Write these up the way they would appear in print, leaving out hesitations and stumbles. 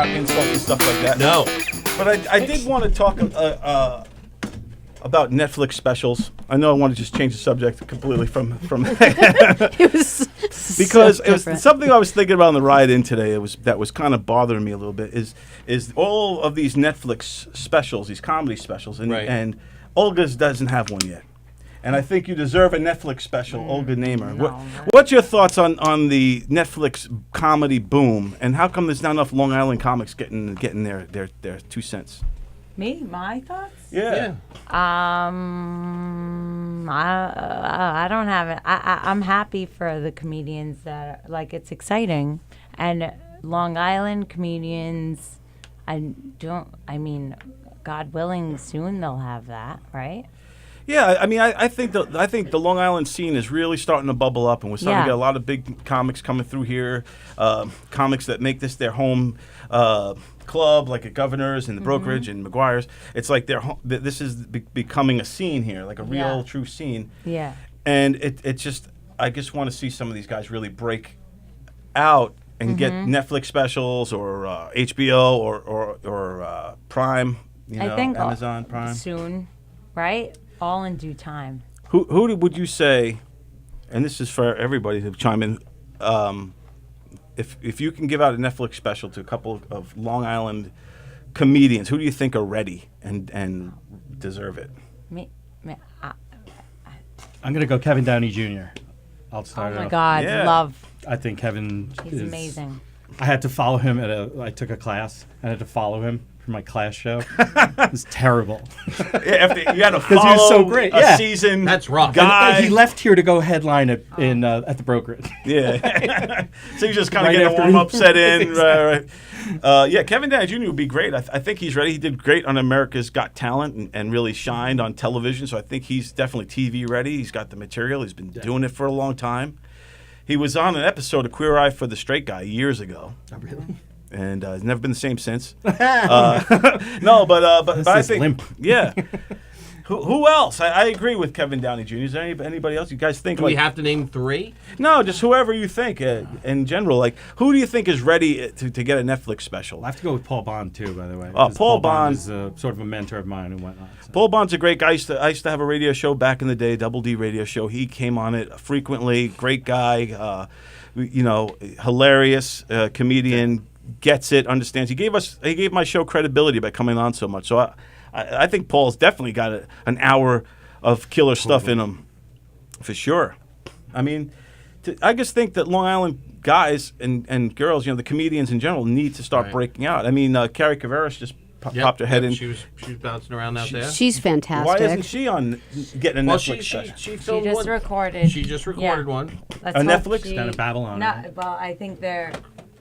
not insulting stuff like that. No. But I did want to talk about Netflix specials. I know I want to just change the subject completely from It was because so it was different. something I was thinking about on the ride in today. That was kind of bothering me a little bit. Is all of these Netflix specials, these comedy specials, and Right. and Olga's doesn't have one yet. And I think you deserve a Netflix special, Olga Namer. What's your thoughts on the Netflix comedy boom, and how come there's not enough Long Island comics getting their 2 cents? Me? My thoughts? Yeah. I don't have it. I'm happy for the comedians that like it's exciting, and Long Island comedians. I mean, God willing, soon they'll have that, right? Yeah, I mean, I think the Long Island scene is really starting to bubble up, and we're starting to get a lot of big comics coming through here. Comics that make this their home club, like at Governor's and the Brokerage and McGuire's. It's like this is becoming a scene here, like a real, true scene. Yeah. And I just want to see some of these guys really break out and get Netflix specials or HBO or Prime. I think Amazon Prime. soon, right? All in due time. Who would you say, and this is for everybody to chime in, if you can give out a Netflix special to a couple of Long Island comedians, who do you think are ready and deserve it? I'm going to go Kevin Downey Jr. I'll Oh start my off. God, Yeah. love. I think Kevin He's is amazing. I had to follow him I took a class. I had to follow him for my class show. It was terrible. Yeah, after you had to he was follow so great, a yeah. season That's rough. guy. He left here to go headline at the Brokerage. Yeah. So you just kind of Right get a after- warm-up set in. Right. Yeah, Kevin Downey Jr. would be great. I think he's ready. He did great on America's Got Talent and really shined on television. So I think he's definitely TV ready. He's got the material. He's been doing it for a long time. He was on an episode of Queer Eye for the Straight Guy years ago. Oh, really? And he's never been the same since. No, but I think limp. Yeah. Who else? I agree with Kevin Downey Jr. Is there anybody else you guys think? Do we have to name 3? No, just whoever you think in general. Like, who do you think is ready to get a Netflix special? I have to go with Paul Bond too, by the way. Oh, 'cause Paul Bond is sort of a mentor of mine and whatnot. So. Paul Bond's a great guy. I used to have a radio show back in the day, Double D radio show. He came on it frequently. Great guy, hilarious comedian. Gets it, understands. He gave my show credibility by coming on so much. So I think Paul's definitely got an hour of killer stuff in him, for sure. I mean, I just think that Long Island guys and girls, the comedians in general, need to start breaking out. I mean, Carrie Caveras just popped her head in. She was bouncing around out there. She's fantastic. Why isn't she on getting a Netflix special? She She filmed just one. recorded. She just recorded one. Let's A hope Netflix? she- Kind of Babylon. No, Right? well, I think they're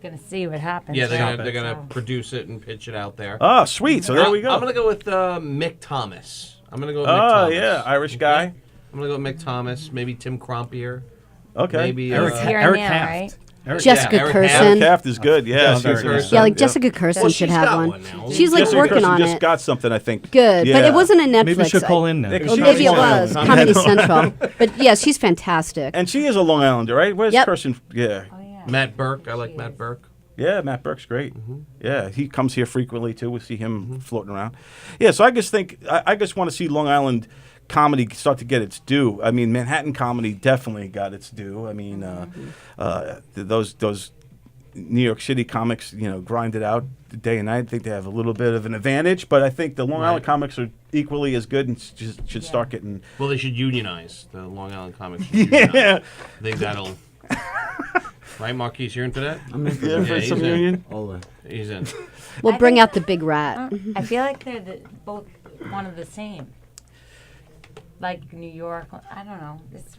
gonna see what happens. Yeah, Stop they're it. gonna So- produce it and pitch it out there. Oh, sweet. So there we go. I'm gonna go with Mick Thomas. I'm gonna go with Mick Oh, Thomas. yeah, Irish guy. I'm gonna go with Mick Thomas. Maybe Tim Crompier. Okay. Maybe Eric, Here and Eric there, Haft. right? Eric Jessica Eric Curson. Eric Haft is good. Yeah, Jessica Curson. Yeah, like Yep. Jessica Curson Well, should she's have got one. one now. She's like Jessica working Curson on just it. got something, I think. Good, but Yeah. it wasn't a Netflix. Maybe she'll call in now. Maybe Maybe it was. was I Comedy know. Central. But yeah, she's fantastic. And she is a Long Islander, right? Where's Yep. Curson? Yeah. Oh yeah. Matt Burke. I like Matt Burke. Yeah, Matt Burke's great. Yeah, he comes here frequently too. We see him floating around. Yeah, so I just think I just want to see Long Island comedy start to get its due. I mean, Manhattan comedy definitely got its due. I mean, those New York City comics, grind it out day and night. I think they have a little bit of an advantage, but I think the Long Island comics are equally as good and should start getting. Well, they should unionize the Long Island comics. Yeah. I think that'll. Right, Marquise, you're into that? I'm in for Yeah, that. for he's some in. union. Ola. He's in. We'll I bring think- out the big rat. I feel like they're both one of the same. Like New York, I don't know. It's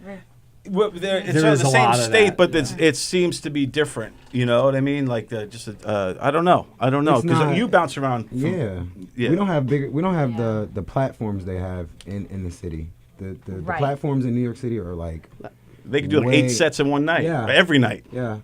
Well, it's There on is the a same lot of state, that, but yeah. it seems to be different. You know what I mean? Like I don't know. It's Because not- you bounce around. From, Yeah. Yeah. We don't have bigger. We don't have Yeah. the platforms they have in the city. The Right. platforms in New York City are like, They can do like Way- 8 sets in one night, Yeah. every night, yeah.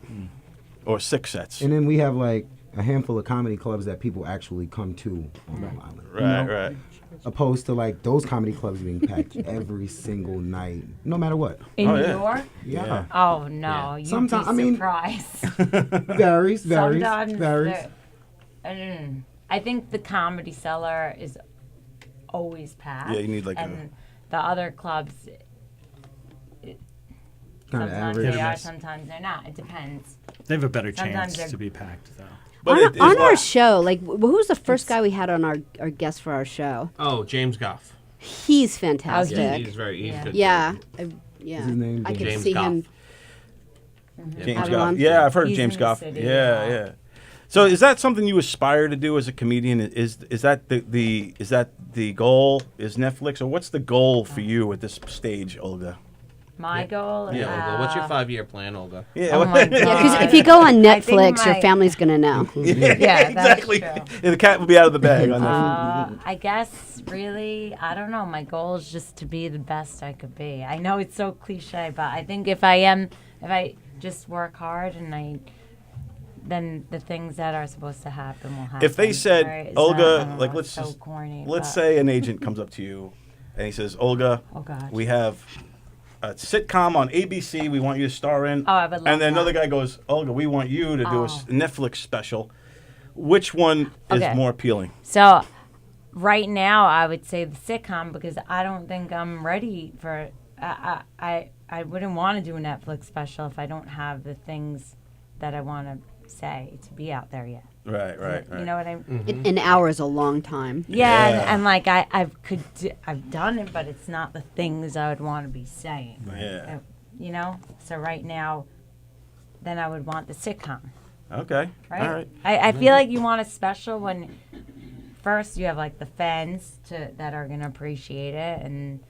or 6 sets. And then we have like a handful of comedy clubs that people actually come to on Long Island. you Right, know? right. Opposed to like those comedy clubs being packed every single night, no matter what. in Oh, New yeah. York. Yeah. Oh no, you'd Sometimes- be I mean- surprised. Varies. Sometimes Varies. they're- I think the Comedy Cellar is always packed. Yeah, you need like and the other clubs. Kind of Sometimes average. they are, sometimes they're not. It depends. They have a better Sometimes chance they're- to be packed, though. But it is on our like- show, like, who was the first guy we had on our guest for our show? Oh, James Goff. He's fantastic. Yeah, he's good. Yeah, yeah. his name? I could James see Goff. him. James Have him Goff. on? Yeah, I've heard of He's James in the Goff. city, Yeah, yeah. yeah. So is that something you aspire to do as a comedian? Is that the goal? Is Netflix, or what's the goal for you at this stage, Olga? My goal. Yeah, Olga. What's your 5-year plan, Olga? Yeah, Oh my god! Yeah, because if you go on I think Netflix, your my- family's gonna know. Yeah, exactly. That's true. Yeah, the cat will be out of the bag on that. I guess really, I don't know. My goal is just to be the best I could be. I know it's so cliche, but I think if I just work hard and then the things that are supposed to happen will happen. If they said, right? It's Olga, not- I don't know, like it's let's so just corny, let's but- say an agent comes up to you and he says, Olga, Oh God. we have a sitcom on ABC we want you to star in. Oh, I would love And then that. another guy goes, Olga, we want you to do a Oh. Netflix special. Which one is Okay. more appealing? So, right now, I would say the sitcom because I don't think I'm ready for. I wouldn't want to do a Netflix special if I don't have the things that I want to say to be out there yet. Right. You know what I mean? An hour is a long time. Yeah, Yeah. and like I've done it, but it's not the things I would want to be saying. Yeah. You know. So right now, then I would want the sitcom. Okay. Right. All right. I feel like you want a special when first you have like the fans that are gonna appreciate it, and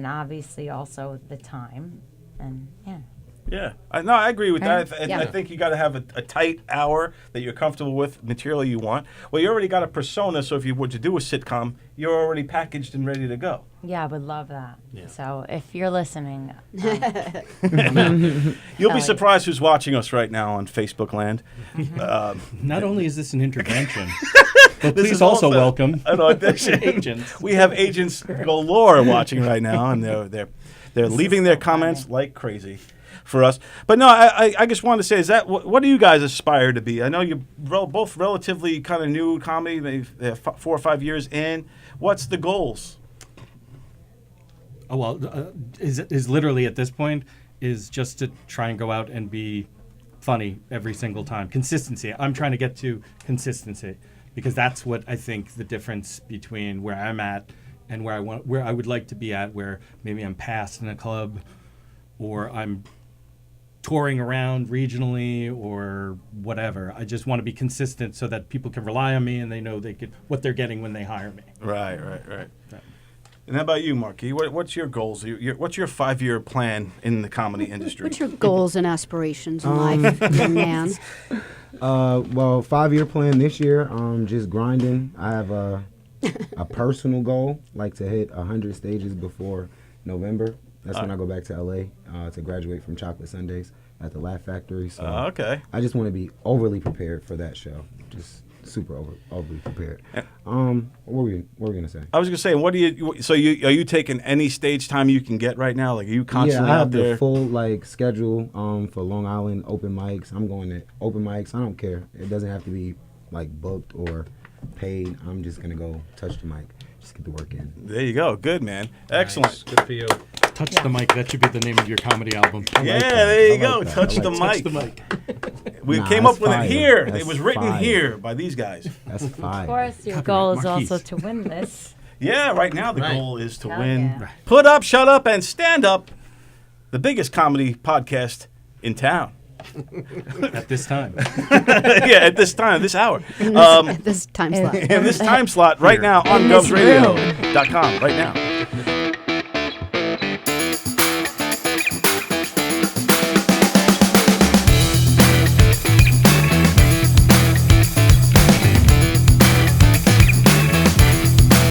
obviously also the time, and yeah. Yeah, I agree with that. Yeah. I think you got to have a tight hour that you're comfortable with, material you want. Well, you already got a persona, so if you were to do a sitcom, you're already packaged and ready to go. Yeah, I would love that. Yeah. So if you're listening, You'll be Hell surprised who's watching us right now on Facebook land. Not only is this an intervention, but This please is also also- welcome I know, audition. agents. We have agents galore watching right now, and they're leaving their so comments funny. like crazy for us. But no, I just wanted to say, is that what do you guys aspire to be? I know you're both relatively kind of new comedy, maybe 4 or 5 years in. What's the goals? Oh, well, is literally at this point is just to try and go out and be funny every single time. Consistency. I'm trying to get to consistency because that's what I think the difference between where I'm at and where I would like to be at, where maybe I'm past in a club or I'm touring around regionally or whatever. I just want to be consistent so that people can rely on me and they know what they're getting when they hire me. Right. And how about you, Marquis? What's your goals? What's your 5-year plan in the comedy industry? What's your goals and aspirations in life, young man? Well, 5-year plan this year. Just grinding. I have a personal goal, like to hit 100 stages before November. That's when I go back to LA to graduate from Chocolate Sundays at the Laugh Factory. So Okay. I just want to be overly prepared for that show. Just super overly prepared. What were we gonna say? I was gonna say, what do you? So are you taking any stage time you can get right now? Like, are you constantly I out have there? the full schedule for Long Island open mics. I'm going to open mics. I don't care. It doesn't have to be like booked or paid. I'm just gonna go touch the mic, just get the work in. There you go. Good, man. Excellent. Nice. Good for you. Touch the mic. That should be the name of your comedy album. Yeah, that. there you I go. like that. Touch I the like Touch mic. the mic. We Nah, came that's up with fire. it here. That's It was written fire. here by these guys. That's fine. Of course, your Copyright goal is Marquise. also to win this. Yeah, right now the Right. goal is to Hell win. yeah. Put up, shut up, and stand up. The biggest comedy podcast in town. At this time. Yeah, at this time, this hour. At this time slot. In this time slot right now on In this room. govsradio.com right now.